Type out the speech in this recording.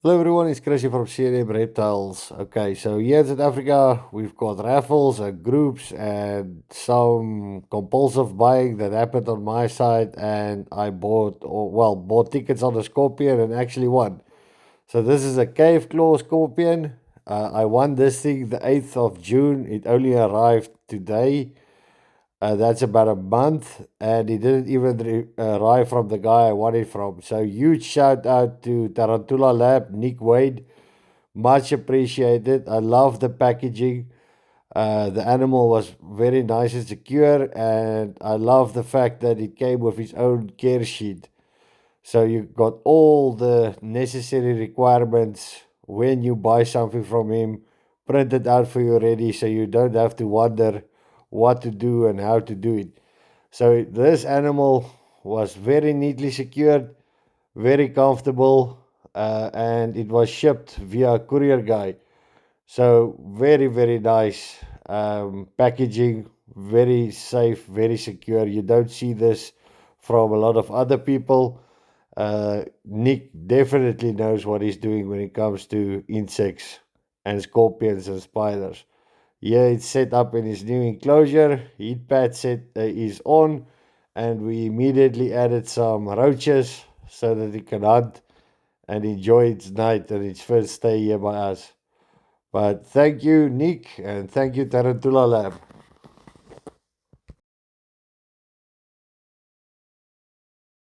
Hello everyone, it's Chris here from CNM Reptiles. Okay, so here in South Africa, we've got raffles and groups and some compulsive buying that happened on my side, and I bought tickets on the Scorpion and actually won. So this is a cave claw Scorpion. I won this thing the 8th of June. It only arrived today. That's about a month, and he didn't even arrive from the guy I wanted from. So huge shout out to Tarantula Lab, Nick Wade. Much appreciated. I love the packaging. The animal was very nice and secure, and I love the fact that it came with its own care sheet. So you got all the necessary requirements when you buy something from him printed out for you already, so you don't have to wonder what to do and how to do it. So this animal was very neatly secured, very comfortable, and it was shipped via a courier guy. So very nice packaging, very safe, very secure. You don't see this from a lot of other people. Nick definitely knows what he's doing when it comes to insects and scorpions and spiders. Yeah, it's set up in his new enclosure. Heat pad set is on, and we immediately added some roaches so that it can hunt and enjoy its night and its first stay here by us. But thank you, Nick, and thank you, Tarantula Lab.